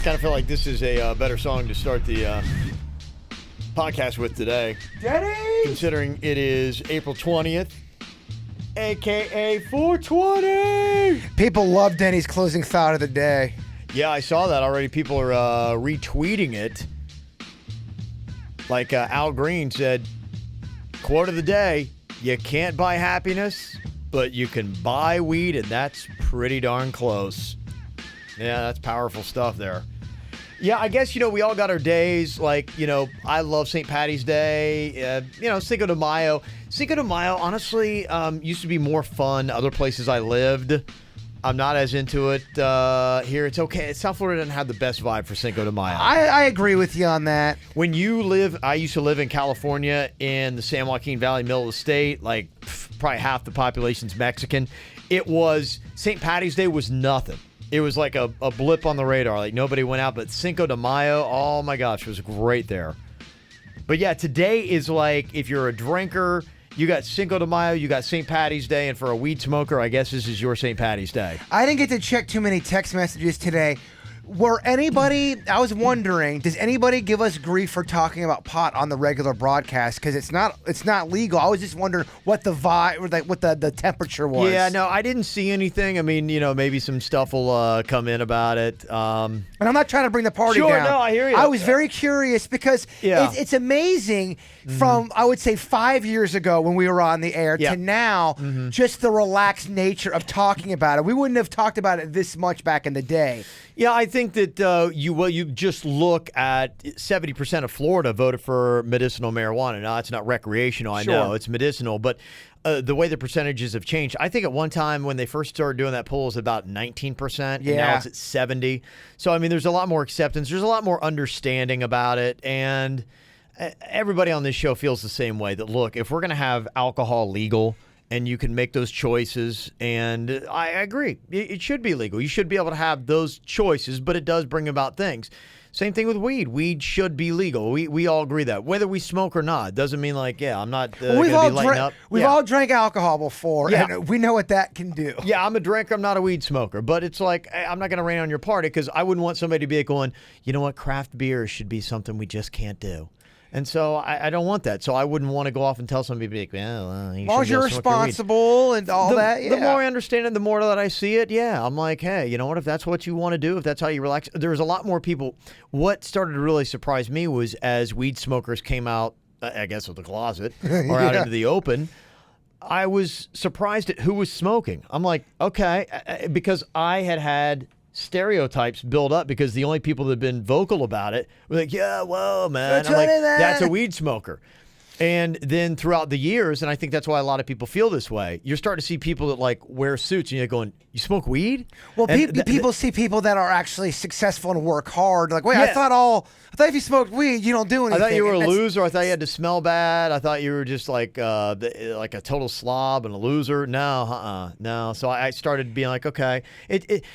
Kind of feel like this is a better song to start the podcast with today. Denny! Considering it is April 20th, a.k.a. 420! People love Denny's closing thought of the day. Yeah, I saw that already. People are retweeting it. Like Al Green said, quote of the day, you can't buy happiness, but you can buy weed, and that's pretty darn close. Yeah, that's powerful stuff there. Yeah, I guess, we all got our days. Like, I love St. Patty's Day, Cinco de Mayo. Cinco de Mayo, honestly, used to be more fun other places I lived. I'm not as into it here. It's okay. South Florida doesn't have the best vibe for Cinco de Mayo. I agree with you on that. When I used to live in California in the San Joaquin Valley, middle of the state, like probably half the population's Mexican. It was, St. Patty's Day was nothing. It was like a blip on the radar. Like nobody went out, but Cinco de Mayo, oh my gosh, it was great there. But yeah, today is like, if you're a drinker, you got Cinco de Mayo, you got St. Patty's Day, and for a weed smoker, I guess this is your St. Patty's Day. I didn't get to check too many text messages today. I was wondering, does anybody give us grief for talking about pot on the regular broadcast? Because it's not legal. I was just wondering what the vibe, or like what the temperature was. Yeah, no, I didn't see anything. I mean, maybe some stuff will come in about it. And I'm not trying to bring the party down. Sure, no, I hear you. I was very curious because it's amazing from, I would say, 5 years ago when we were on the air to now, just the relaxed nature of talking about it. We wouldn't have talked about it this much back in the day. Yeah, I think that you just look at 70% of Florida voted for medicinal marijuana. Now, it's not recreational, I know. It's medicinal. But the way the percentages have changed, I think at one time when they first started doing that poll, it was about 19%. And now it's at 70%. So, I mean, there's a lot more acceptance. There's a lot more understanding about it. And everybody on this show feels the same way, that, look, if we're going to have alcohol legal, and you can make those choices, and I agree. It should be legal. You should be able to have those choices, but it does bring about things. Same thing with weed. Weed should be legal. We all agree that. Whether we smoke or not, doesn't mean like, I'm not going to be lighting up. We've all drank alcohol before, and we know what that can do. Yeah, I'm a drinker. I'm not a weed smoker. But it's like, I'm not going to rain on your party, because I wouldn't want somebody to be going, you know what, craft beer should be something we just can't do. And so I don't want that. So I wouldn't want to go off and tell somebody, be like, well, you should you're responsible and all that. Yeah. The more I understand it, the more that I see it, I'm like, hey, you know what? If that's what you want to do, if that's how you relax, there's a lot more people. What started to really surprise me was as weed smokers came out, I guess, of the closet or out into the open, I was surprised at who was smoking. I'm like, okay, because I had stereotypes build up, because the only people that have been vocal about it were like, yeah, whoa, man. I'm like, that's a weed smoker. And then throughout the years, and I think that's why a lot of people feel this way, you're starting to see people that like wear suits, and you're going, you smoke weed? Well, people see people that are actually successful and work hard. Like, wait, I thought if you smoked weed, you don't do anything. I thought you were a loser. I thought you had to smell bad. I thought you were just like a total slob and a loser. No. So I started being like, okay.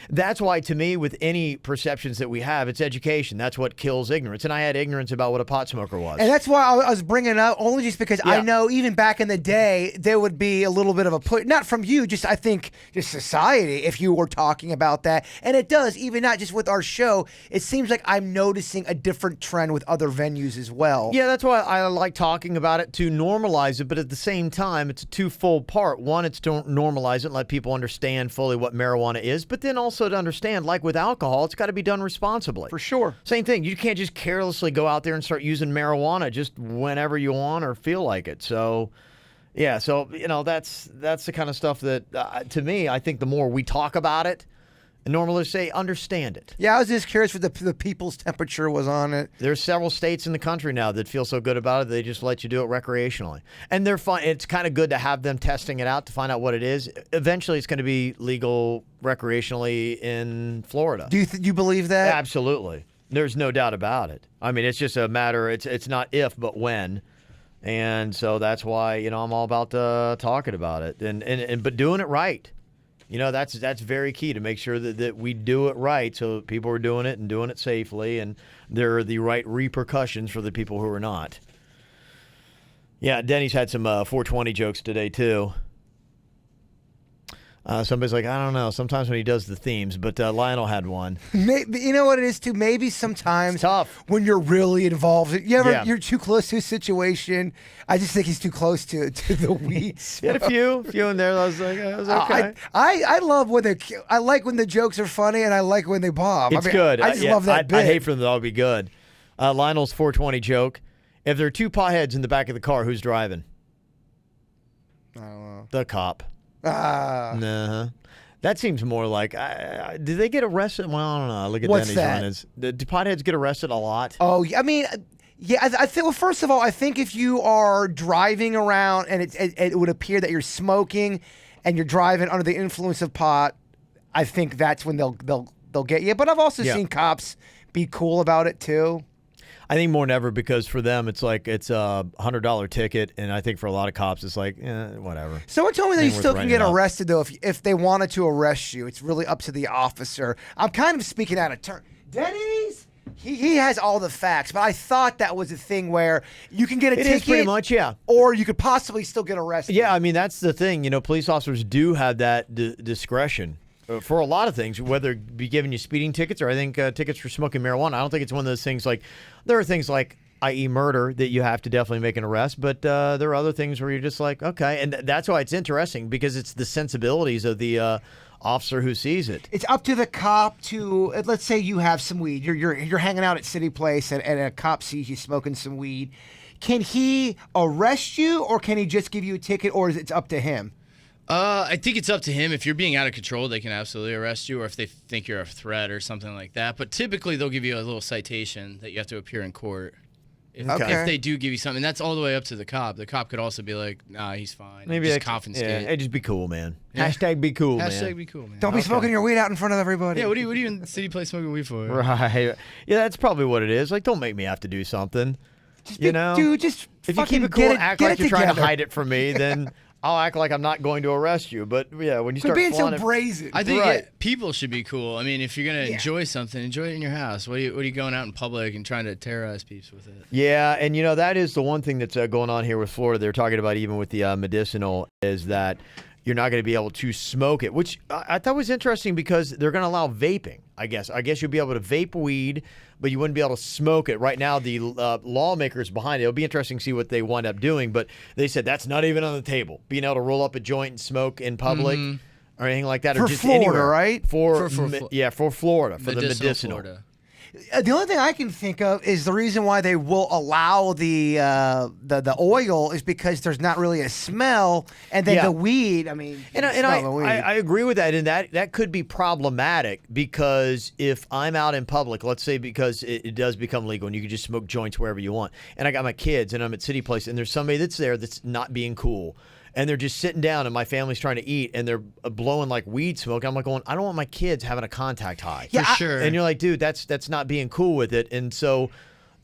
That's why, to me, with any perceptions that we have, it's education. That's what kills ignorance. And I had ignorance about what a pot smoker was. And that's why I was bringing up, only just because I know even back in the day, there would be a little bit of a push, not from you, just I think just society, if you were talking about that. And it does, even not just with our show, it seems like I'm noticing a different trend with other venues as well. Yeah, that's why I like talking about it, to normalize it, but at the same time, it's a twofold part. One, it's to normalize it and let people understand fully what marijuana is, but then also to understand, like with alcohol, it's got to be done responsibly. For sure. Same thing. You can't just carelessly go out there and start using marijuana just whenever you want or feel like it. So, yeah, that's the kind of stuff that, to me, I think the more we talk about it, and normally say, understand it. Yeah, I was just curious what the people's temperature was on it. There's several states in the country now that feel so good about it, they just let you do it recreationally. And they're fun. It's kind of good to have them testing it out to find out what it is. Eventually, it's going to be legal recreationally in Florida. Do you believe that? Absolutely. There's no doubt about it. I mean, it's just a matter, it's not if, but when. And so that's why, I'm all about talking about it, but doing it right. That's very key, to make sure that we do it right, so people are doing it and doing it safely, and there are the right repercussions for the people who are not. Yeah, Denny's had some 420 jokes today, too. Somebody's like, I don't know. Sometimes when he does the themes, but Lionel had one. Maybe, you know what it is too? Maybe sometimes It's tough. when you're really involved, you're too close to a situation. I just think he's too close to the weeds. He had a few in there. I was like, it was okay. I love when I like when the jokes are funny, and I like when they bomb. It's good. I just love that bit. I hate for them to all be good. Lionel's 420 joke. If there are two potheads in the back of the car, who's driving? I don't know. The cop. Nah. That seems more like, do they get arrested? Well, I don't know. Look at What's Denny's that? runners. Do potheads get arrested a lot? Oh, I mean, yeah. I think. Well, first of all, I think if you are driving around and it would appear that you're smoking, and you're driving under the influence of pot, I think that's when they'll get you. But I've also seen cops be cool about it too. I think more than ever, because for them it's like it's a $100 ticket, and I think for a lot of cops it's like whatever. Someone told me that you still can get arrested though if they wanted to arrest you. It's really up to the officer. I'm kind of speaking out of turn. Denny's, he has all the facts, but I thought that was a thing where you can get a ticket. It is pretty much, yeah. Or you could possibly still get arrested. Yeah, I mean that's the thing. You know, police officers do have that discretion. For a lot of things, whether it be giving you speeding tickets or I think tickets for smoking marijuana. I don't think it's one of those things like there are things like, i.e. murder, that you have to definitely make an arrest. But there are other things where you're just like, okay. And that's why it's interesting, because it's the sensibilities of the officer who sees it. It's up to the cop to, let's say you have some weed. You're hanging out at City Place and a cop sees you smoking some weed. Can he arrest you, or can he just give you a ticket, or is it up to him? I think it's up to him. If you're being out of control, they can absolutely arrest you, or if they think you're a threat or something like that. But typically, they'll give you a little citation that you have to appear in court. If they do give you something, that's all the way up to the cop. The cop could also be like, nah, he's fine. Maybe just confiscate. Yeah, hey, just be cool, man. Yeah. Hashtag be cool, man. Hashtag be cool, man. Don't be smoking your weed out in front of everybody. Yeah, what are you in City Place smoking weed for? Right. Yeah, that's probably what it is. Like, don't make me have to do something. Dude, just if you keep it cool and act like you're trying to hide it from me, then I'll act like I'm not going to arrest you. But yeah, when you start being so brazen, I think people should be cool. I mean, if you're gonna enjoy something, enjoy it in your house. What are you going out in public and trying to terrorize people with it? Yeah, and that is the one thing that's going on here with Florida. They're talking about even with the medicinal is that you're not going to be able to smoke it, which I thought was interesting because they're going to allow vaping. I guess you'll be able to vape weed, but you wouldn't be able to smoke it. Right now, the lawmakers behind it, it'll be interesting to see what they wind up doing, but they said that's not even on the table. Being able to roll up a joint and smoke in public or anything like that. For or just Florida, anywhere. right? For Florida, for the medicinal. Florida. The only thing I can think of is the reason why they will allow the oil is because there's not really a smell, and then the weed. I mean, I agree with that, and that could be problematic because if I'm out in public, let's say because it does become legal and you can just smoke joints wherever you want, and I got my kids and I'm at City Place and there's somebody that's there that's not being cool. And they're just sitting down, and my family's trying to eat, and they're blowing like weed smoke. I'm like going, I don't want my kids having a contact high. Yeah, for sure. And you're like, dude, that's not being cool with it. And so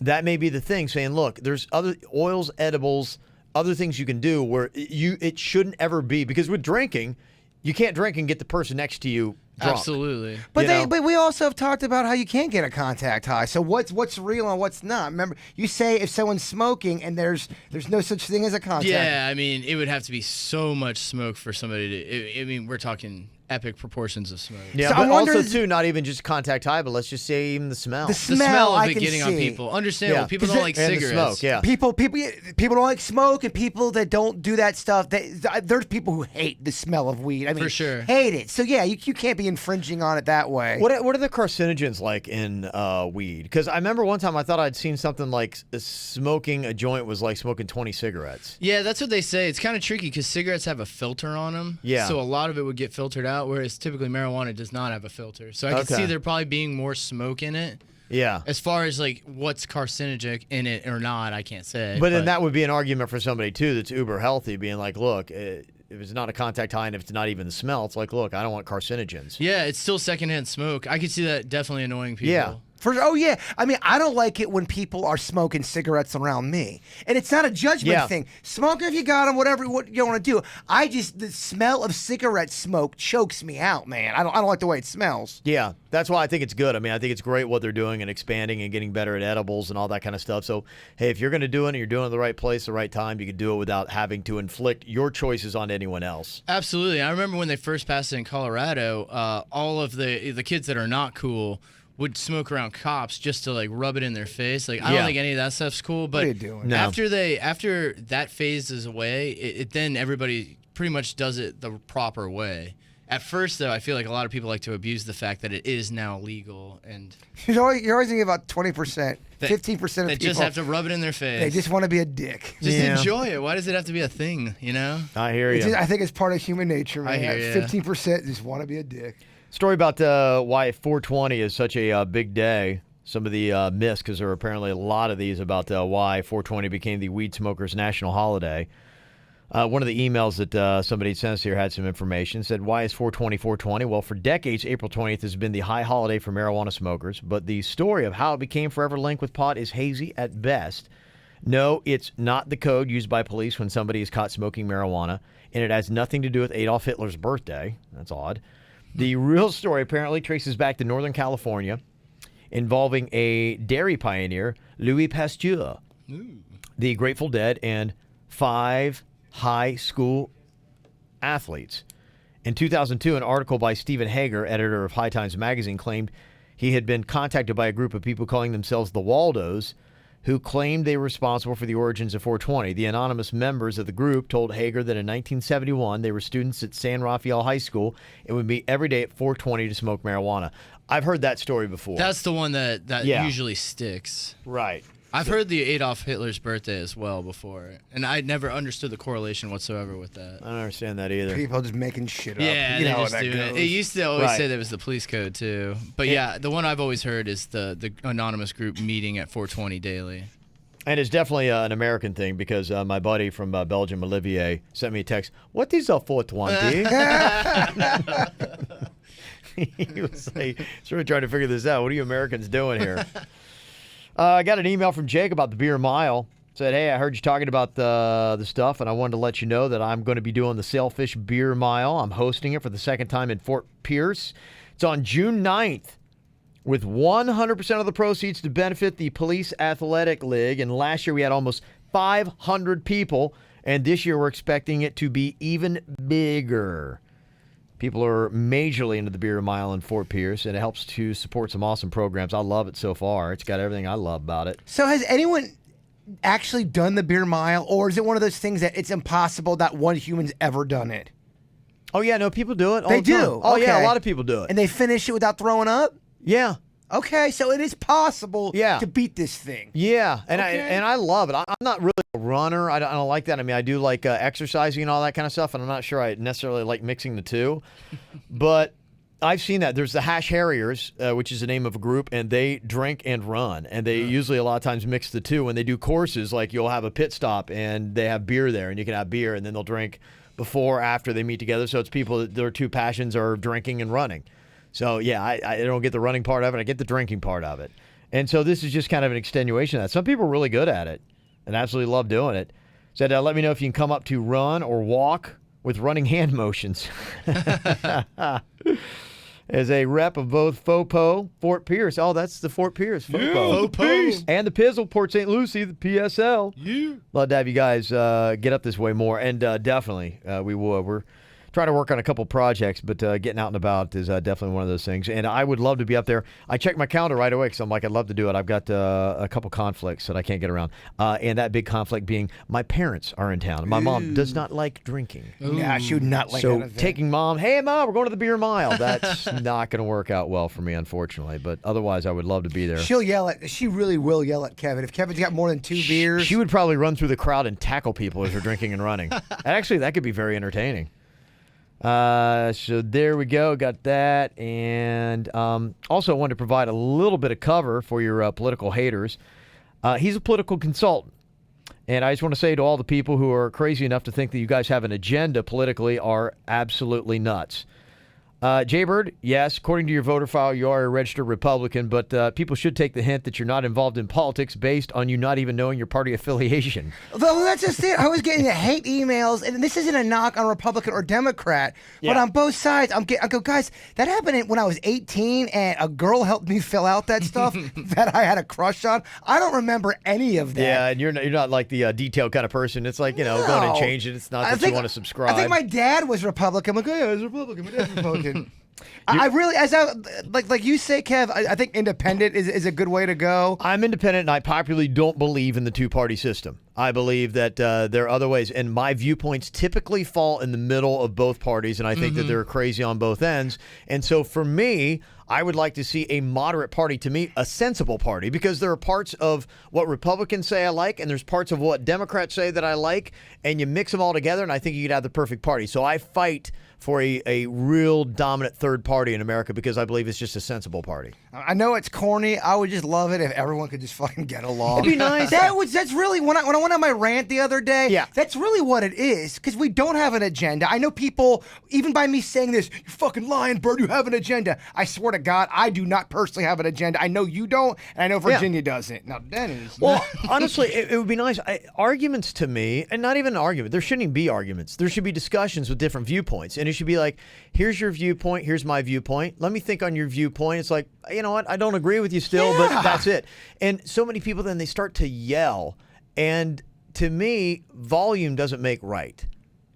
that may be the thing, saying, look, there's other oils, edibles, other things you can do where it shouldn't ever be, because with drinking, you can't drink and get the person next to you drunk. Absolutely. But we also have talked about how you can't get a contact high. So what's real and what's not? Remember, you say if someone's smoking and there's no such thing as a contact. Yeah, I mean, it would have to be so much smoke for somebody to. I mean, we're talking epic proportions of smoke. Yeah, so but also too, not even just contact high, but let's just say even the smell. The smell of it getting on people. Understandable. People don't like cigarettes. The smoke, yeah. People don't like smoke, and people that don't do that stuff. There's people who hate the smell of weed. I mean, for sure, hate it. So yeah, you can't be infringing on it that way. What are the carcinogens like in weed? Because I remember one time I thought I'd seen something like smoking a joint was like smoking 20 cigarettes. Yeah, that's what they say. It's kind of tricky because cigarettes have a filter on them. Yeah. So a lot of it would get filtered out, whereas typically marijuana does not have a filter. So I can see there probably being more smoke in it. Yeah. As far as like what's carcinogenic in it or not, I can't say. But then that would be an argument for somebody too that's uber healthy, being like, look, if it's not a contact high and if it's not even the smell, it's like, look, I don't want carcinogens. Yeah, it's still secondhand smoke. I could see that definitely annoying people. Yeah. Oh, yeah. I mean, I don't like it when people are smoking cigarettes around me. And it's not a judgment thing. Smoke if you got them, whatever what you want to do. The smell of cigarette smoke chokes me out, man. I don't like the way it smells. Yeah, that's why I think it's good. I mean, I think it's great what they're doing and expanding and getting better at edibles and all that kind of stuff. So, hey, if you're going to do it and you're doing it in the right place, the right time, you can do it without having to inflict your choices on anyone else. Absolutely. I remember when they first passed it in Colorado, all of the kids that are not cool would smoke around cops just to like rub it in their face. Like, I don't think any of that stuff's cool. But what are you doing? No. After that phase is away, then everybody pretty much does it the proper way. At first, though, I feel like a lot of people like to abuse the fact that it is now legal, and you're always thinking about 20%, 15% of people just have to rub it in their face. They just want to be a dick. Just enjoy it. Why does it have to be a thing? You know? I hear you. I think it's part of human nature, man. I hear you. 15% just want to be a dick. Story about why 420 is such a big day. Some of the myths, because there are apparently a lot of these about why 420 became the weed smokers' national holiday. One of the emails that somebody sent us here had some information. Said, why is 420 420? Well, for decades, April 20th has been the high holiday for marijuana smokers, but the story of how it became forever linked with pot is hazy at best. No, it's not the code used by police when somebody is caught smoking marijuana, and it has nothing to do with Adolf Hitler's birthday. That's odd. The real story apparently traces back to Northern California, involving a dairy pioneer, Louis Pasteur, the Grateful Dead, and 5 high school athletes. In 2002, an article by Stephen Hager, editor of High Times magazine, claimed he had been contacted by a group of people calling themselves the Waldos, who claimed they were responsible for the origins of 420. The anonymous members of the group told Hager that in 1971, they were students at San Rafael High School and would meet every day at 420 to smoke marijuana. I've heard that story before. That's the one that usually sticks. Right. I've heard the Adolf Hitler's birthday as well before, and I never understood the correlation whatsoever with that. I don't understand that either. People just making shit up. Yeah, you they know just do it. It used to always say that it was the police code, too. But yeah, the one I've always heard is the anonymous group meeting at 420 daily. And it's definitely an American thing because my buddy from Belgium, Olivier, sent me a text. What is a 420? He was like, sort of trying to figure this out. What are you Americans doing here? I got an email from Jake about the beer mile. Said, hey, I heard you talking about the stuff, and I wanted to let you know that I'm going to be doing the Sailfish Beer Mile. I'm hosting it for the second time in Fort Pierce. It's on June 9th, with 100% of the proceeds to benefit the Police Athletic League. And last year we had almost 500 people, and this year we're expecting it to be even bigger. People are majorly into the Beer Mile in Fort Pierce, and it helps to support some awesome programs. I love it so far. It's got everything I love about it. So has anyone actually done the Beer Mile, or is it one of those things that it's impossible that one human's ever done it? Oh, yeah, no, people do it all they the time. do? Oh, okay. yeah, a lot of people do it. And they finish it without throwing up? Yeah. Okay, so it is possible to beat this thing. Yeah, and I love it. I'm not really a runner. I don't like that. I mean, I do like exercising and all that kind of stuff, and I'm not sure I necessarily like mixing the two. But I've seen that. There's the Hash Harriers, which is the name of a group, and they drink and run. And they usually a lot of times mix the two. When they do courses, like you'll have a pit stop, and they have beer there, and you can have beer, and then they'll drink before, after they meet together. So it's people that their two passions are drinking and running. So, yeah, I don't get the running part of it. I get the drinking part of it. And so this is just kind of an extenuation of that. Some people are really good at it and absolutely love doing it. Said, let me know if you can come up to run or walk with running hand motions. As a rep of both FOPO, Fort Pierce. Oh, that's the Fort Pierce. FOPO. FOPO. And the Pizzle, Port St. Lucie, the PSL. Yeah. Love to have you guys get up this way more. And definitely, we will. We're trying to work on a couple projects, but getting out and about is definitely one of those things. And I would love to be up there. I checked my calendar right away because I'm like, I'd love to do it. I've got a couple conflicts that I can't get around. And that big conflict being my parents are in town. My mom does not like drinking. Yeah, she would not like so that event. taking mom, hey, Mom, we're going to the Beer Mile. That's not going to work out well for me, unfortunately. But otherwise, I would love to be there. She really will yell at Kevin. If Kevin's got more than 2 beers. She would probably run through the crowd and tackle people as they're drinking and running. And actually, that could be very entertaining. So there we go. Got that. And also wanted to provide a little bit of cover for your political haters. He's a political consultant. And I just want to say to all the people who are crazy enough to think that you guys have an agenda politically are absolutely nuts. Jaybird, yes, according to your voter file, you are a registered Republican, but people should take the hint that you're not involved in politics based on you not even knowing your party affiliation. Well, that's just it. I was getting hate emails, and this isn't a knock on Republican or Democrat, but on both sides, I go, guys, that happened when I was 18, and a girl helped me fill out that stuff that I had a crush on. I don't remember any of that. Yeah, and you're not like the detailed kind of person. It's like, going and change it. It's not that you want to subscribe. I think my dad was Republican. I'm like, oh, yeah, I was Republican. My dad's Republican. I really, like you say, Kev, I think independent is a good way to go. I'm independent, and I popularly don't believe in the two-party system. I believe that there are other ways, and my viewpoints typically fall in the middle of both parties, and I think that they're crazy on both ends. And so for me, I would like to see a moderate party, to me, a sensible party, because there are parts of what Republicans say I like, and there's parts of what Democrats say that I like, and you mix them all together, and I think you could have the perfect party. So I fight for a real dominant third party in America because I believe it's just a sensible party. I know it's corny. I would just love it if everyone could just fucking get along. It'd be nice. That's really, when I went on my rant the other day, that's really what it is, because we don't have an agenda. I know people, even by me saying this, you fucking lying bird, you have an agenda. I swear to God, I do not personally have an agenda. I know you don't, and I know Virginia doesn't. Now, Dennis. Well, honestly, it would be nice. Arguments to me, and not even an argument, there shouldn't even be arguments. There should be discussions with different viewpoints, and it should be like, here's your viewpoint, here's my viewpoint. Let me think on your viewpoint. It's like, you know what? I don't agree with you still, but that's it. And so many people then they start to yell, and to me, volume doesn't make right.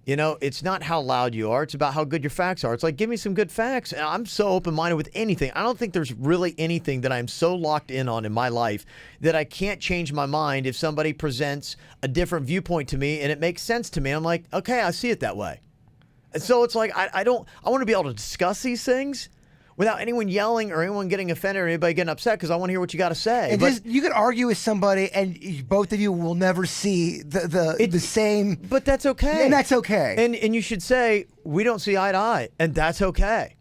It's not how loud you are. It's about how good your facts are. It's like, give me some good facts. And I'm so open-minded with anything. I don't think there's really anything that I'm so locked in on in my life that I can't change my mind if somebody presents a different viewpoint to me and it makes sense to me. I'm like, okay, I see it that way. And so it's like, I want to be able to discuss these things without anyone yelling or anyone getting offended or anybody getting upset, because I want to hear what you got to say. But you could argue with somebody, and both of you will never see the same. But that's okay. And that's okay. And you should say, we don't see eye to eye, and that's okay.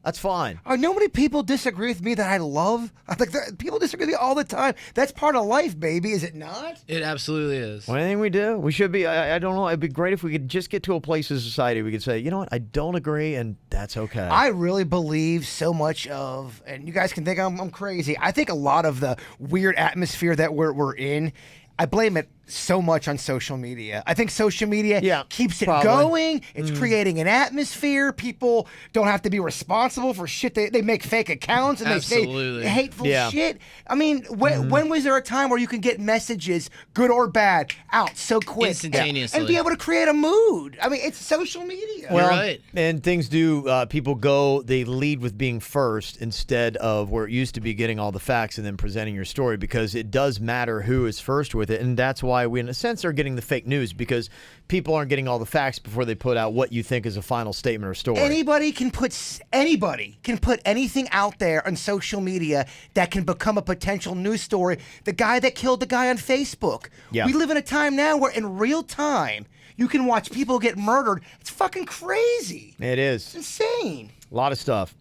That's fine. Nobody people disagree with me that I love. People disagree with me all the time. That's part of life, baby, is it not? It absolutely is. Well, anything we do, we should be. I don't know. It'd be great if we could just get to a place in society we could say, you know what, I don't agree, and that's okay. I really believe so much of, and you guys can think I'm crazy. I think a lot of the weird atmosphere that we're in, I blame it so much on social media. I think social media keeps it going. It's creating an atmosphere. People don't have to be responsible for shit. They make fake accounts and they say hateful shit. I mean, when was there a time where you can get messages, good or bad, out so quick? Instantaneously. And be able to create a mood. I mean, it's social media. Well, you're right. And things do, people they lead with being first instead of where it used to be getting all the facts and then presenting your story, because it does matter who is first with it. And that's why we, in a sense, are getting the fake news, because people aren't getting all the facts before they put out what you think is a final statement or story. Anybody can put anything out there on social media that can become a potential news story. The guy that killed the guy on Facebook. Yeah. We live in a time now where in real time you can watch people get murdered. It's fucking crazy. It is. It's insane. A lot of stuff.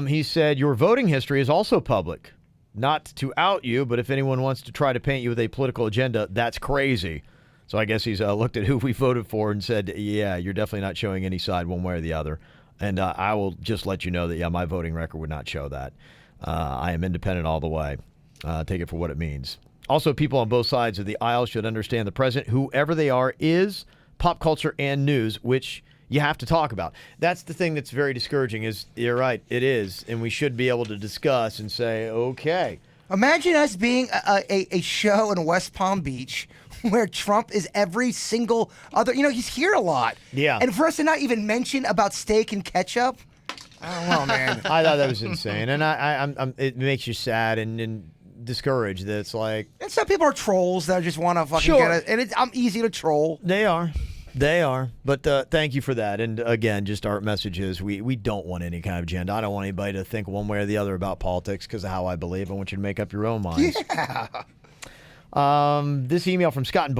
He said, your voting history is also public. Not to out you, but if anyone wants to try to paint you with a political agenda, that's crazy. So I guess he's looked at who we voted for and said, yeah, you're definitely not showing any side one way or the other. And I will just let you know that, my voting record would not show that. I am independent all the way. Take it for what it means. Also, people on both sides of the aisle should understand the president, whoever they are, is pop culture and news, which you have to talk about. That's the thing that's very discouraging is, you're right, it is. And we should be able to discuss and say, okay. Imagine us being a show in West Palm Beach where Trump is every single other, he's here a lot. Yeah. And for us to not even mention about steak and ketchup, I don't know, man. I thought that was insane. And I'm it makes you sad and discouraged that it's like. And some people are trolls that just want to fucking get it. And I'm easy to troll. They are. But thank you for that. And again, just our message is we don't want any kind of agenda. I don't want anybody to think one way or the other about politics because of how I believe. I want you to make up your own minds. Yeah. This email from Scott in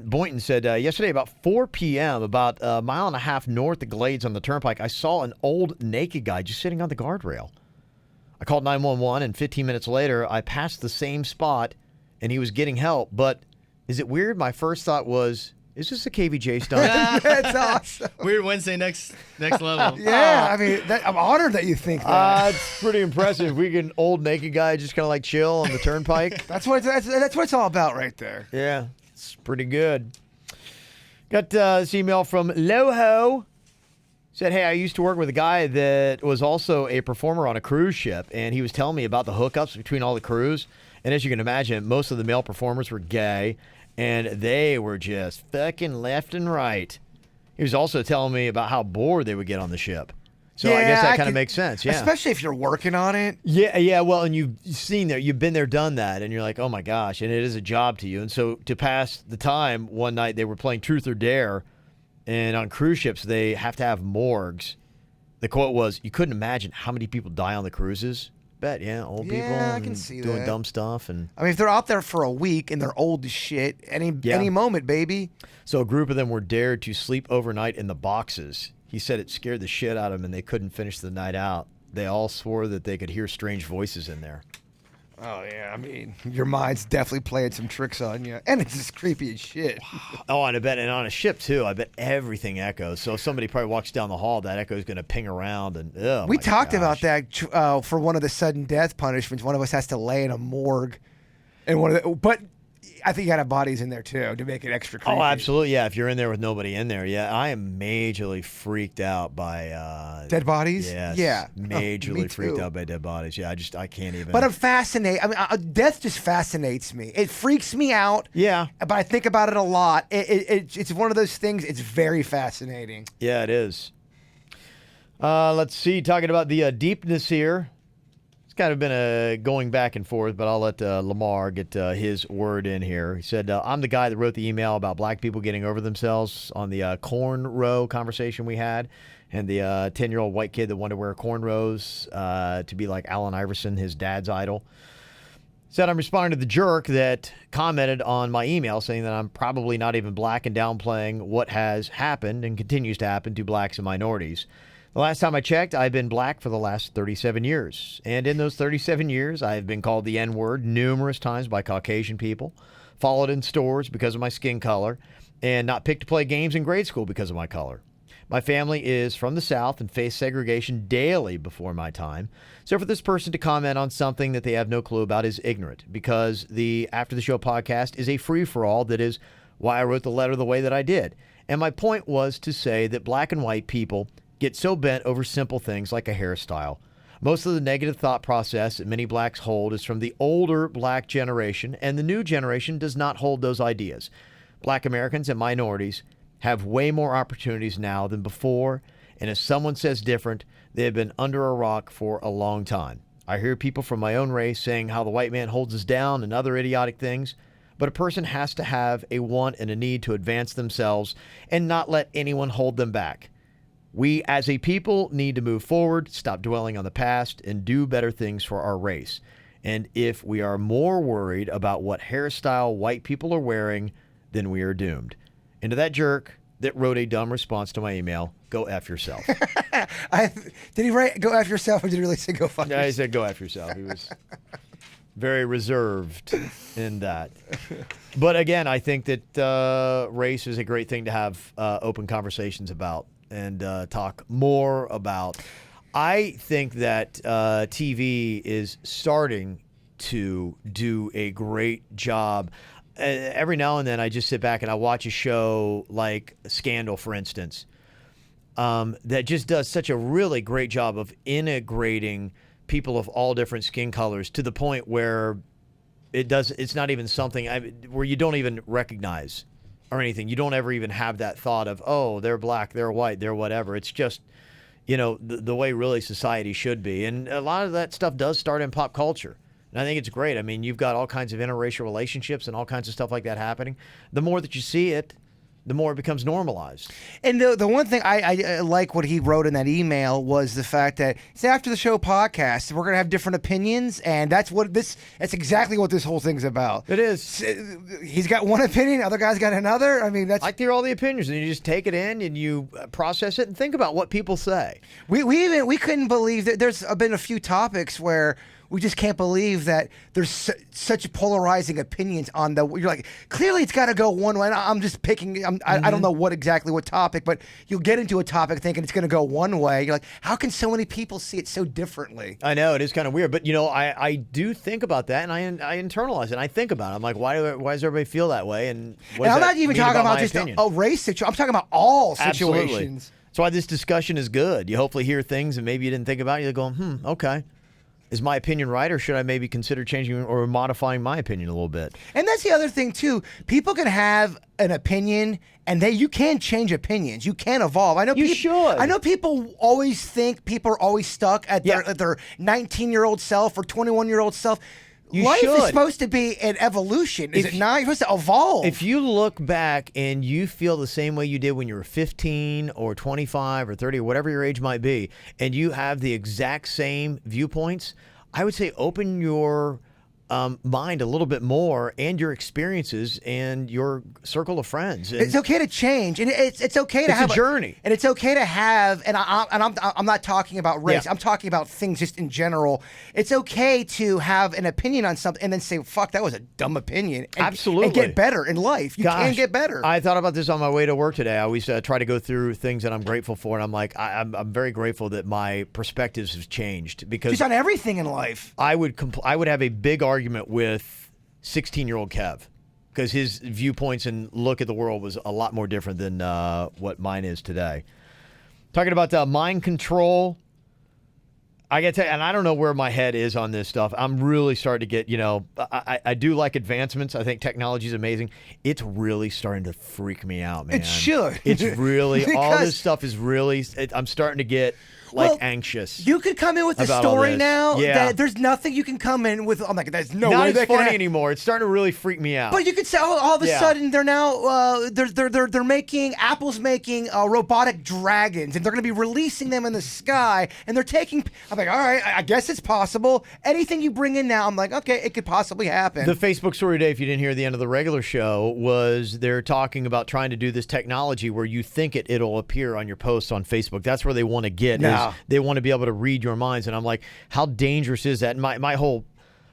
Boynton said, yesterday about 4 p.m., about a mile and a half north of Glades on the Turnpike, I saw an old naked guy just sitting on the guardrail. I called 911, and 15 minutes later, I passed the same spot, and he was getting help. But is it weird? My first thought was, Is this a KVJ stunt? That's awesome. Weird Wednesday next level. Yeah, I mean, I'm honored that you think that. It's pretty impressive. We get an old naked guy just kind of like chill on the turnpike. That's what it's all about right there. Yeah, it's pretty good. Got this email from Loho. Said, hey, I used to work with a guy that was also a performer on a cruise ship, and he was telling me about the hookups between all the crews. And as you can imagine, most of the male performers were gay, and they were just fucking left and right. He was also telling me about how bored they would get on the ship. So I guess that kind of makes sense, yeah. Especially if you're working on it. Yeah, well, and you've been there, done that, and you're like, oh my gosh, and it is a job to you. And so to pass the time, one night they were playing Truth or Dare, and on cruise ships they have to have morgues. The quote was, you couldn't imagine how many people die on the cruises. Bet, yeah, old people I can see doing that. dumb stuff. And I mean, if they're out there for a week and they're old as shit, any moment, baby. So a group of them were dared to sleep overnight in the boxes. He said it scared the shit out of them and they couldn't finish the night out. They all swore that they could hear strange voices in there. Oh, yeah, I mean, your mind's definitely playing some tricks on you. And it's just creepy as shit. Oh, and I bet, and on a ship, too, I bet everything echoes. So if somebody probably walks down the hall, that echo is going to ping around. And we talked about that for one of the sudden death punishments. One of us has to lay in a morgue. But I think you got to have bodies in there, too, to make it extra creepy. Oh, absolutely, yeah. If you're in there with nobody in there, yeah. I am majorly freaked out by... dead bodies? Yes, yeah. Majorly freaked out by dead bodies. Yeah, I can't even... But I'm fascinated. I mean, death just fascinates me. It freaks me out. Yeah. But I think about it a lot. It's one of those things, it's very fascinating. Yeah, it is. Let's see, talking about the deepness here. It's kind of been a going back and forth, but I'll let Lamar get his word in here. He said, I'm the guy that wrote the email about black people getting over themselves on the cornrow conversation we had, and the 10-year-old white kid that wanted to wear cornrows to be like Allen Iverson, his dad's idol. Said, I'm responding to the jerk that commented on my email saying that I'm probably not even black and downplaying what has happened and continues to happen to blacks and minorities. The last time I checked, I've been black for the last 37 years. And in those 37 years, I've been called the N-word numerous times by Caucasian people, followed in stores because of my skin color, and not picked to play games in grade school because of my color. My family is from the South and faced segregation daily before my time. So for this person to comment on something that they have no clue about is ignorant, because the After the Show podcast is a free-for-all. That is why I wrote the letter the way that I did. And my point was to say that black and white people get so bent over simple things like a hairstyle. Most of the negative thought process that many blacks hold is from the older black generation, and the new generation does not hold those ideas. Black Americans and minorities have way more opportunities now than before, and if someone says different, they have been under a rock for a long time. I hear people from my own race saying how the white man holds us down and other idiotic things, but a person has to have a want and a need to advance themselves and not let anyone hold them back. We as a people need to move forward, stop dwelling on the past, and do better things for our race. And if we are more worried about what hairstyle white people are wearing, then we are doomed. And to that jerk that wrote a dumb response to my email, go F yourself. Did he write go F yourself, or did he really say go fuck yourself? Yeah, he said go F yourself. He was very reserved in that. But again, I think that race is a great thing to have open conversations about and talk more about. I think that TV is starting to do a great job. Every now and then I just sit back and I watch a show like Scandal, for instance, that just does such a really great job of integrating people of all different skin colors to the point where it's not even something where you don't even recognize or anything. You don't ever even have that thought of, oh, they're black, they're white, they're whatever. It's just, the way really society should be. And a lot of that stuff does start in pop culture. And I think it's great. I mean, you've got all kinds of interracial relationships and all kinds of stuff like that happening. The more that you see it, the more it becomes normalized. And the one thing I like what he wrote in that email was the fact that it's After the Show podcast. We're going to have different opinions, and that's exactly what this whole thing's about. It is. He's got one opinion, other guy's got another. I mean, that's... I hear all the opinions, and you just take it in, and you process it, and think about what people say. We couldn't believe that there's been a few topics where we just can't believe that there's such polarizing opinions on the. You're like, clearly it's got to go one way. And I'm just picking. I don't know what topic, but you'll get into a topic thinking it's going to go one way. You're like, how can so many people see it so differently? I know it is kind of weird, but I do think about that, and I internalize it. I think about it. I'm like, why does everybody feel that way? And I'm not even talking about just a race situation. I'm talking about all situations. Absolutely. That's why this discussion is good. You hopefully hear things and maybe you didn't think about it. You're going, okay. Is my opinion right, or should I maybe consider changing or modifying my opinion a little bit? And that's the other thing, too. People can have an opinion, and you can change opinions. You can evolve. I know you should. I know people always think people are always stuck at their 19-year-old self or 21-year-old self. Life is supposed to be an evolution. Is it not? You're supposed to evolve. If you look back and you feel the same way you did when you were 15 or 25 or 30 or whatever your age might be, and you have the exact same viewpoints, I would say open your mind a little bit more, and your experiences and your circle of friends. And it's okay to change, and it's okay to have a journey, and it's okay to have. And I'm not talking about race. I'm talking about things just in general. It's okay to have an opinion on something and then say, "Fuck, that was a dumb opinion." Absolutely, and get better in life. You can get better. I thought about this on my way to work today. I always try to go through things that I'm grateful for, and I'm like, I'm very grateful that my perspectives have changed, because just on everything in life. I would have a big argument with 16-year-old Kev, because his viewpoints and look at the world was a lot more different than what mine is today. Talking about mind control, I got to tell you, and I don't know where my head is on this stuff. I'm really starting to get, I do like advancements. I think technology is amazing. It's really starting to freak me out, man. It should. It's really, all this stuff is really, I'm starting to get anxious. You could come in with a story now that there's nothing you can come in with. I'm like, there's no way that funny anymore. It's starting to really freak me out. But you could say, all of a sudden they're now they're making Apple's making robotic dragons, and they're going to be releasing them in the sky, and they're taking. I'm like, all right, I guess it's possible. Anything you bring in now, I'm like, okay, it could possibly happen. The Facebook story today, if you didn't hear the end of the regular show, was they're talking about trying to do this technology where you think it'll appear on your posts on Facebook. That's where they want to get. They want to be able to read your minds. And I'm like, how dangerous is that? And my whole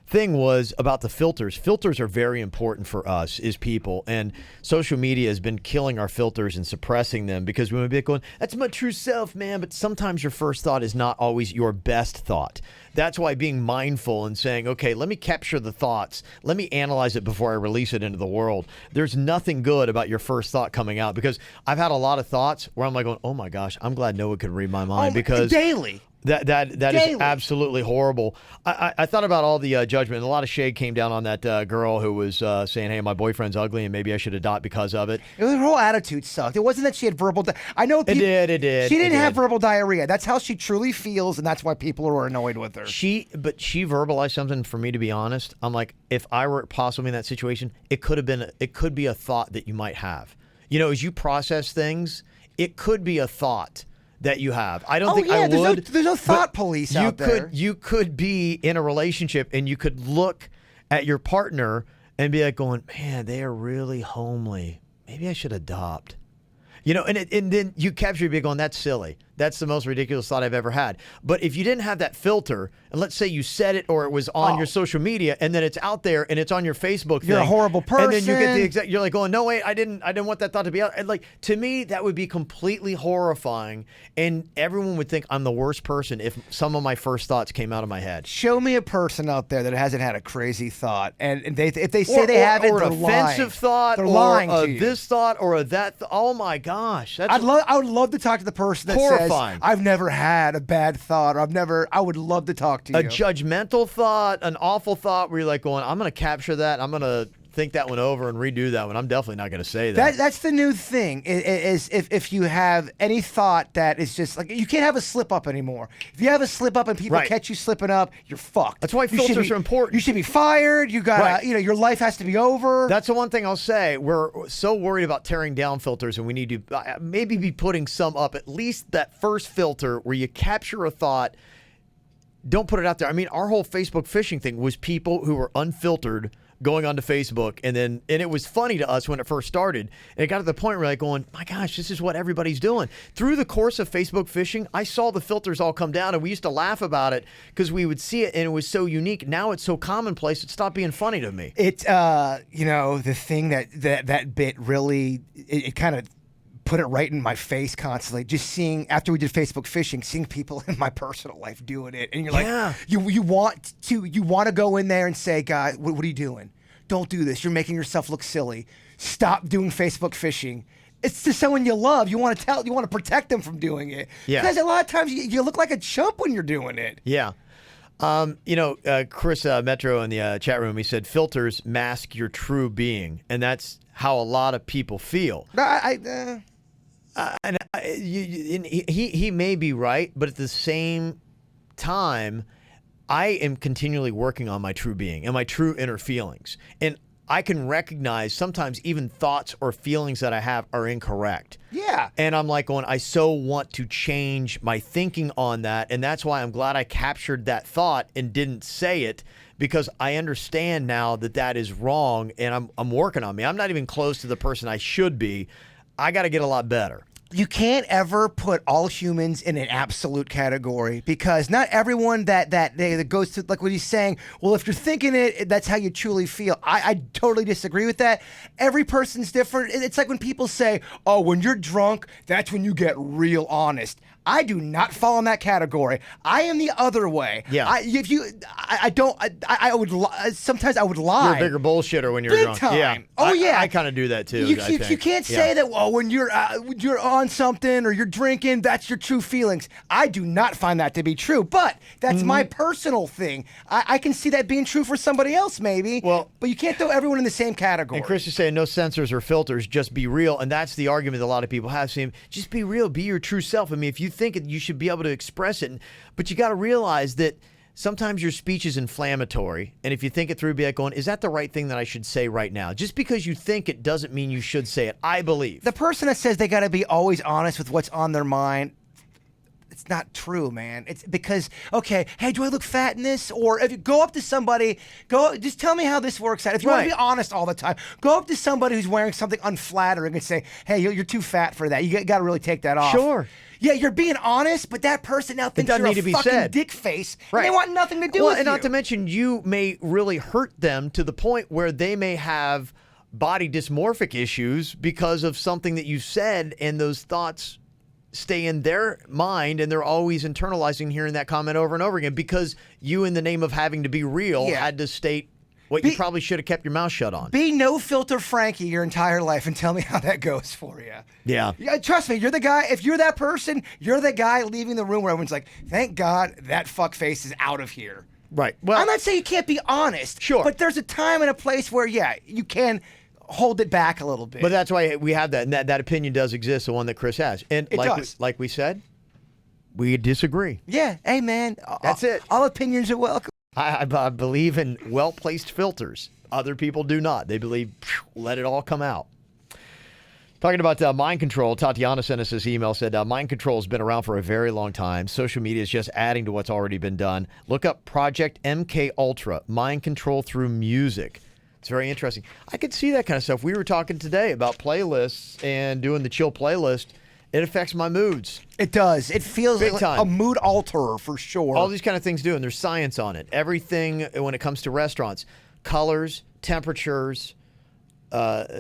thing was about the filters. Filters are very important for us as people. And social media has been killing our filters and suppressing them, because we would be going, that's my true self, man. But sometimes your first thought is not always your best thought. That's why being mindful and saying, okay, let me capture the thoughts. Let me analyze it before I release it into the world. There's nothing good about your first thought coming out, because I've had a lot of thoughts where I'm like going, oh my gosh, I'm glad no one could read my mind, because daily. That is absolutely horrible. I thought about all the judgment. A lot of shade came down on that girl who was saying, hey, my boyfriend's ugly and maybe I should adopt because of it. Her whole attitude sucked. It wasn't that she had verbal I know people, it did. She didn't have verbal diarrhea. That's how she truly feels, and that's why people are annoyed with her. But she verbalized something, for me to be honest. I'm like, if I were possibly in that situation, it could be a thought that you might have. As you process things, it could be a thought that you have. I don't think I would. There's no thought police out there. You could be in a relationship and you could look at your partner and be like going, man, they are really homely. Maybe I should adopt. And then you capture it, be going, that's silly. That's the most ridiculous thought I've ever had. But if you didn't have that filter, and let's say you said it or it was on your social media, and then it's out there and it's on your Facebook thing. You're a horrible person. And then you get the exact, you're like going, no, wait, I didn't want that thought to be out. And like, to me, that would be completely horrifying. And everyone would think I'm the worst person if some of my first thoughts came out of my head. Show me a person out there that hasn't had a crazy thought. And if they say they haven't, or they're an offensive thought, they're lying or to you. This thought, or a that. Oh my gosh. I would love to talk to the person that says, I've never had a bad thought, or I would love to talk to you. A judgmental thought, an awful thought where you're like going, I'm going to capture that, I'm going to think that one over and redo that one. I'm definitely not going to say that. That's the new thing, is if you have any thought that is just like, you can't have a slip up anymore. If you have a slip up and people catch you slipping up, you're fucked. That's why filters are important. You should be fired. You got your life has to be over. That's the one thing I'll say. We're so worried about tearing down filters, and we need to maybe be putting some up. At least that first filter where you capture a thought. Don't put it out there. I mean, our whole Facebook phishing thing was people who were unfiltered going onto Facebook, and it was funny to us when it first started. And it got to the point where like going, my gosh, this is what everybody's doing. Through the course of Facebook phishing, I saw the filters all come down, and we used to laugh about it because we would see it, and it was so unique. Now it's so commonplace, it stopped being funny to me. It's the thing that bit really it kind of put it right in my face constantly. Just seeing, after we did Facebook phishing, seeing people in my personal life doing it, and you're like, you want to go in there and say, God, what are you doing? Don't do this. You're making yourself look silly. Stop doing Facebook phishing. It's to someone you love. You want to protect them from doing it. Yeah. Because a lot of times you look like a chump when you're doing it. Yeah. Chris Metro in the chat room, he said filters mask your true being, and that's how a lot of people feel. He may be right, but at the same time, I am continually working on my true being and my true inner feelings. And I can recognize sometimes even thoughts or feelings that I have are incorrect. Yeah. And I'm like going, I so want to change my thinking on that. And that's why I'm glad I captured that thought and didn't say it, because I understand now that that is wrong, and I'm working on me. I'm not even close to the person I should be. I got to get a lot better. You can't ever put all humans in an absolute category, because not everyone that goes to, like what he's saying, well, if you're thinking it, that's how you truly feel. I totally disagree with that. Every person's different. It's like when people say, oh, when you're drunk, that's when you get real honest. I do not fall in that category. I am the other way. Yeah. Sometimes I would lie. You're a bigger bullshitter when you're Big drunk. time. Yeah. Oh, yeah. I kind of do that too. You can't say that, well, when you're on something or you're drinking, that's your true feelings. I do not find that to be true, but that's my personal thing. I can see that being true for somebody else, maybe. Well, but you can't throw everyone in the same category. And Chris is saying no censors or filters, just be real. And that's the argument that a lot of people have. Saying, just be real, be your true self. I mean, if you think it, you should be able to express it. But you got to realize that sometimes your speech is inflammatory. And if you think it through, be like going, is that the right thing that I should say right now? Just because you think it doesn't mean you should say it, I believe. The person that says they got to be always honest with what's on their mind, it's not true, man. It's because, okay, hey, do I look fat in this? Or if you go up to somebody, just tell me how this works out. If you want to be honest all the time, go up to somebody who's wearing something unflattering and say, hey, you're too fat for that. You got to really take that off. Sure. Yeah, you're being honest, but that person now thinks you're a fucking dick face, and they want nothing to do with you. And not to mention, you may really hurt them to the point where they may have body dysmorphic issues because of something that you said, and those thoughts stay in their mind, and they're always internalizing hearing that comment over and over again because you, in the name of having to be real, had to state what you probably should have kept your mouth shut on. Be no filter Frankie your entire life and tell me how that goes for you. Yeah. Trust me, you're the guy. If you're that person, you're the guy leaving the room where everyone's like, thank God that fuckface is out of here. Right. Well, I'm not saying you can't be honest. Sure. But there's a time and a place where, you can hold it back a little bit. But that's why we have that. And that opinion does exist, the one that Chris has. And like we said, we disagree. Yeah. Hey, man. That's it. All opinions are welcome. I believe in well-placed filters. Other people do not. They believe, let it all come out. Talking about mind control, Tatiana sent us this email, said, mind control has been around for a very long time. Social media is just adding to what's already been done. Look up Project MK Ultra, mind control through music. It's very interesting. I could see that kind of stuff. We were talking today about playlists and doing the chill playlist. It affects my moods. It does. It feels Big like time. a mood alterer for sure. All these kind of things do, and there's science on it. Everything when it comes to restaurants, colors, temperatures,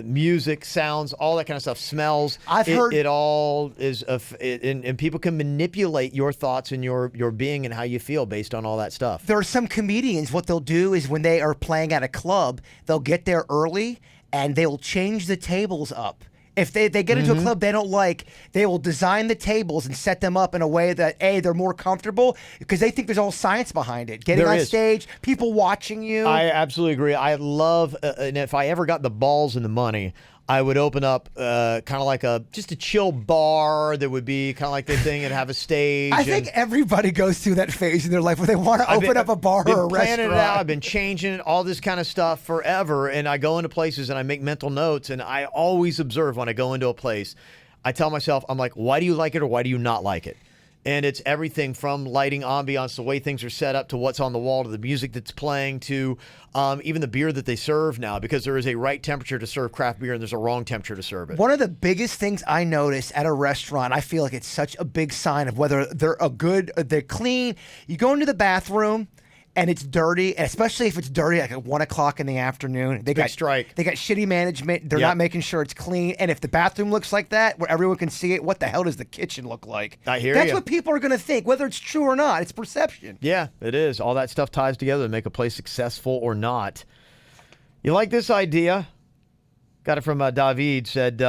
music, sounds, all that kind of stuff, smells. I've heard it all is, and people can manipulate your thoughts and your being and how you feel based on all that stuff. There are some comedians, what they'll do is when they are playing at a club, they'll get there early and they'll change the tables up. If they get into a club they don't like, they will design the tables and set them up in a way that, A, they're more comfortable because they think there's all science behind it. Getting on stage, people watching you. I absolutely agree. I love, and if I ever got the balls and the money, I would open up kind of like just a chill bar that would be kind of like the thing and have a stage. I think everybody goes through that phase in their life where they want to open up a bar or a restaurant. It out. I've been changing it, all this kind of stuff forever, and I go into places and I make mental notes, and I always observe when I go into a place. I tell myself, I'm like, why do you like it or why do you not like it? And it's everything from lighting, ambiance, the way things are set up, to what's on the wall, to the music that's playing, to even the beer that they serve now, because there is a right temperature to serve craft beer and there's a wrong temperature to serve it. One of the biggest things I notice at a restaurant, I feel like it's such a big sign of whether they're clean. You go into the bathroom and it's dirty, and especially if it's dirty like at 1 o'clock in the afternoon. They got strike. They got shitty management. They're not making sure it's clean. And if the bathroom looks like that, where everyone can see it, what the hell does the kitchen look like? I hear That's you. what people are going to think, whether it's true or not. It's perception. Yeah, it is. All that stuff ties together to make a place successful or not. You like this idea? Got it from David. Said,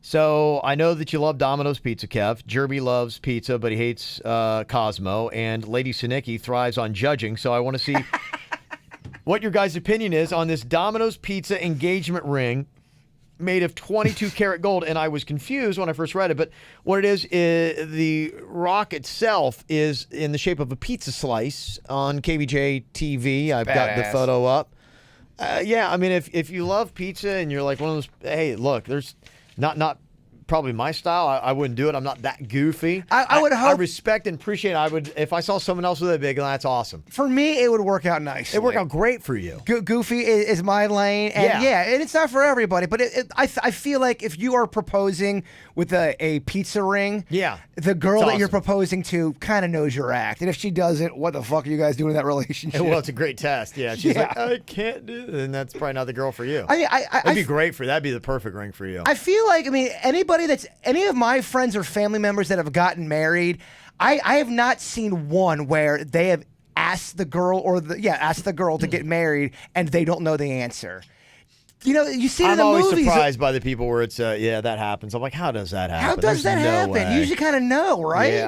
so I know that you love Domino's Pizza, Kev. Jerby loves pizza, but he hates Cosmo. And Lady Sinicki thrives on judging. So I want to see what your guys' opinion is on this Domino's Pizza engagement ring made of 22 karat gold. And I was confused when I first read it. But what it is the rock itself is in the shape of a pizza slice on KVJ TV. I've got the photo up. Yeah, I mean, if you love pizza and you're like one of those, hey, look, there's not probably my style. I wouldn't do it. I'm not that goofy. I would hope. I respect and appreciate it. I would, if I saw someone else with it big, that's awesome. For me, it would work out nicely. It would work out great for you. Goofy is my lane, and and it's not for everybody. But I feel like if you are proposing with a pizza ring, the girl that you're proposing to kind of knows your act, and if she doesn't, what the fuck are you guys doing in that relationship? Well, it's a great test. Yeah, she's like, I can't do it, and that's probably not the girl for you. That'd be great for you. That'd be the perfect ring for you. I feel like, I mean, any of my friends or family members that have gotten married, I have not seen one where they have asked the girl to get married and they don't know the answer. You know, you see it in the movies. I'm always surprised by the people where it's, that happens. I'm like, how does that happen? How does that happen? You usually kind of know, right?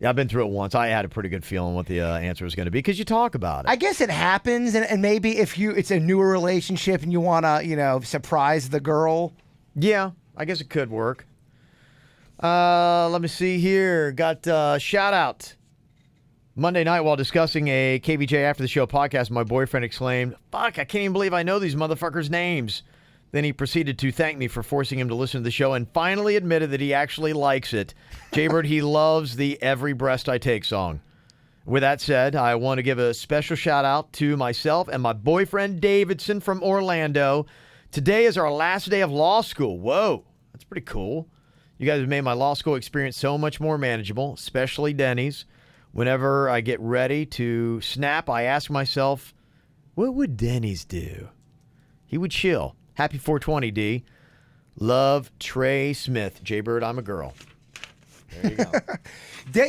I've been through it once. I had a pretty good feeling what the answer was going to be because you talk about it. I guess it happens, and maybe if it's a newer relationship and you want to, surprise the girl. Yeah, I guess it could work. Let me see here. Got a shout out. Monday night while discussing a KVJ After the Show podcast, my boyfriend exclaimed, "Fuck, I can't even believe I know these motherfuckers' names." Then he proceeded to thank me for forcing him to listen to the show and finally admitted that he actually likes it. Jaybird, he loves the Every Breast I Take song. With that said, I want to give a special shout out to myself and my boyfriend Davidson from Orlando. Today is our last day of law school. Whoa, that's pretty cool. You guys have made my law school experience so much more manageable, especially Denny's. Whenever I get ready to snap, I ask myself, what would Denny's do? He would chill. Happy 420, D. Love, Trey Smith. Jaybird, I'm a girl. There you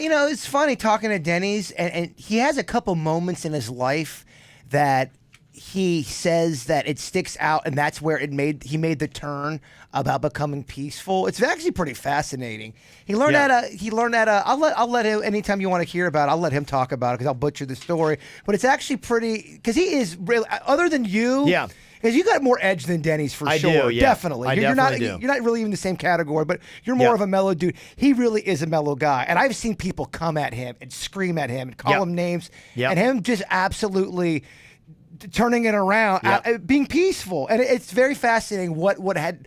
go. It's funny talking to Denny's, and he has a couple moments in his life that he says that it sticks out, and that's where he made the turn about becoming peaceful. It's actually pretty fascinating. He learned I'll let him, anytime you want to hear about it, I'll let him talk about it because I'll butcher the story. But it's actually pretty, because he is really, other than you. Yeah. Because you got more edge than Denny's for sure. I do, yeah. Definitely. You're not really even the same category, but you're more of a mellow dude. He really is a mellow guy. And I've seen people come at him and scream at him and call him names. And him just absolutely turning it around, being peaceful, and it's very fascinating what had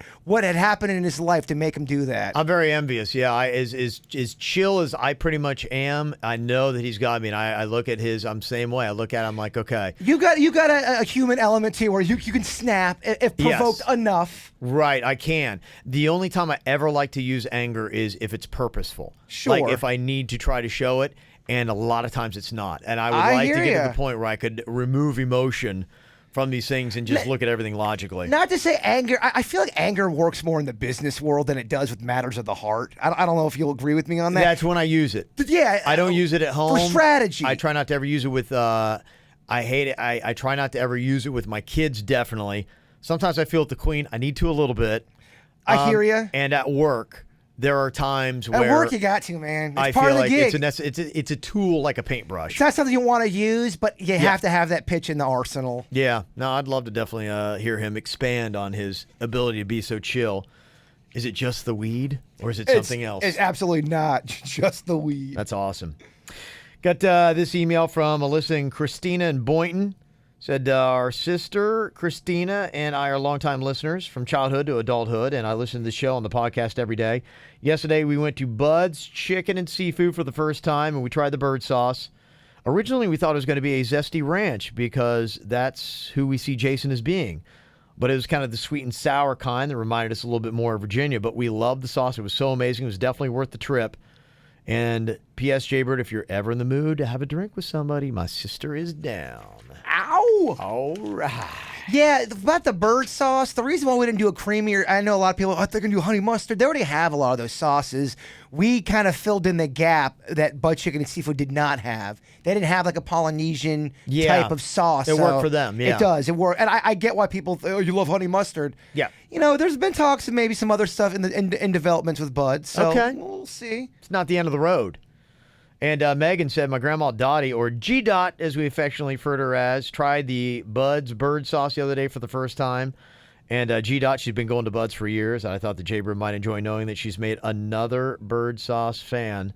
happened in his life to make him do that. I'm very envious. Yeah, as chill as I pretty much am, I know that he's got me. And I look at I'm the same way. I look at him like, okay, you got a human element to you where you can snap if provoked enough. Right, I can. The only time I ever like to use anger is if it's purposeful. Sure. Like if I need to try to show it. And a lot of times it's not. And I would like to get to the point where I could remove emotion from these things and just look at everything logically. Not to say anger. I feel like anger works more in the business world than it does with matters of the heart. I don't know if you'll agree with me on that. That's when I use it. Yeah. I don't use it at home. For strategy. I try not to ever use it with, I hate it. I try not to ever use it with my kids, definitely. Sometimes I feel with the queen, I need to a little bit. I hear you. And at work. There are times where at work you got to, man. It's I part feel of the like gig. it's a tool like a paintbrush. It's not something you want to use, but you have to have that pitch in the arsenal. Yeah. No, I'd love to definitely hear him expand on his ability to be so chill. Is it just the weed or is it something else? It's absolutely not just the weed. That's awesome. Got this email from Alyssa and Christina in Boynton. Said our sister, Christina, and I are longtime listeners from childhood to adulthood, and I listen to the show on the podcast every day. Yesterday, we went to Bud's Chicken and Seafood for the first time, and we tried the bird sauce. Originally, we thought it was going to be a zesty ranch because that's who we see Jason as being. But it was kind of the sweet and sour kind that reminded us a little bit more of Virginia. But we loved the sauce. It was so amazing. It was definitely worth the trip. And P.S. Jaybird, if you're ever in the mood to have a drink with somebody, my sister is down. Ow! All right. Yeah, about the bird sauce, the reason why we didn't do a creamier, I know a lot of people, they're going to do honey mustard. They already have a lot of those sauces. We kind of filled in the gap that Bud Chicken and Seafood did not have. They didn't have like a Polynesian type of sauce. It worked for them, yeah. It does. It worked. And I get why people, you love honey mustard. Yeah. You know, there's been talks of maybe some other stuff in developments with Bud. So we'll see. It's not the end of the road. And Megan said, my grandma Dottie, or G Dot, as we affectionately refer to her as, tried the Bud's bird sauce the other day for the first time. And G Dot, she's been going to Bud's for years. And I thought the Jaybird might enjoy knowing that she's made another bird sauce fan.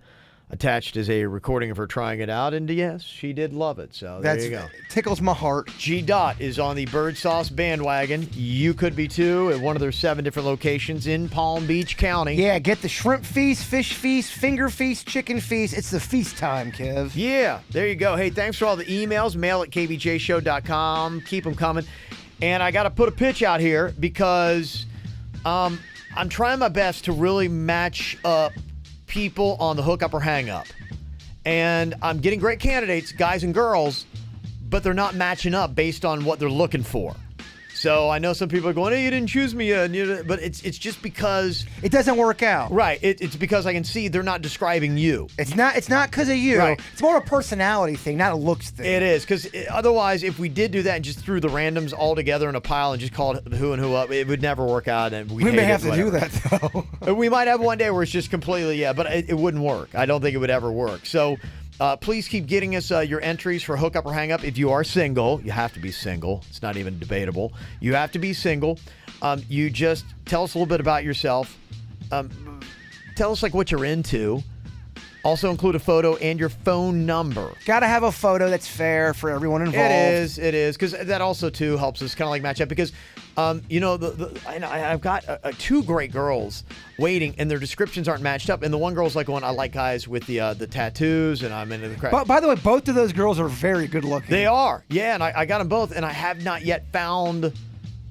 Attached is a recording of her trying it out. And yes, she did love it. So there you go. Tickles my heart. G Dot is on the bird sauce bandwagon. You could be too at one of their 7 different locations in Palm Beach County. Yeah, get the shrimp feast, fish feast, finger feast, chicken feast. It's the feast time, Kev. Yeah, there you go. Hey, thanks for all the emails. Mail at kvjshow.com. Keep them coming. And I got to put a pitch out here because I'm trying my best to really match up people on the hookup or hang up. And I'm getting great candidates, guys and girls, but they're not matching up based on what they're looking for. So I know some people are going, hey, you didn't choose me, but it's just because it doesn't work out. Right. It's because I can see they're not describing you. It's not because of you. Right. It's more a personality thing, not a looks thing. It is, because otherwise, if we did do that and just threw the randoms all together in a pile and just called who and who up, it would never work out. And we may have to do that, though. We might have one day where it's just completely, but it wouldn't work. I don't think it would ever work. So please keep getting us your entries for hookup or hang up. If you are single, you have to be single. It's not even debatable. You have to be single. You just tell us a little bit about yourself. Tell us like what you're into. Also include a photo and your phone number. Got to have a photo that's fair for everyone involved. It is, because that also too helps us kind of like match up. Because, I've got 2 great girls waiting, and their descriptions aren't matched up. And the one girl's like going, I like guys with the tattoos, and I'm into the crap. But by the way, both of those girls are very good looking. They are, yeah. And I got them both, and I have not yet found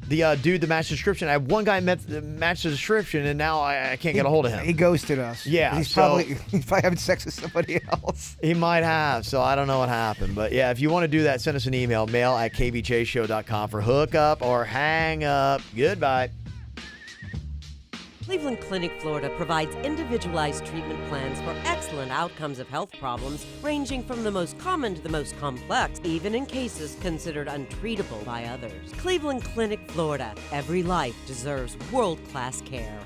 the dude that matched the description. I have one guy matched the description, and now I can't get a hold of him. He ghosted us. Yeah. He's probably having sex with somebody else. He might have, so I don't know what happened. But yeah, if you want to do that, send us an email, mail at kvjshow.com for hookup or hang up. Goodbye. Cleveland Clinic, Florida provides individualized treatment plans for excellent outcomes of health problems ranging from the most common to the most complex, even in cases considered untreatable by others. Cleveland Clinic, Florida. Every life deserves world-class care.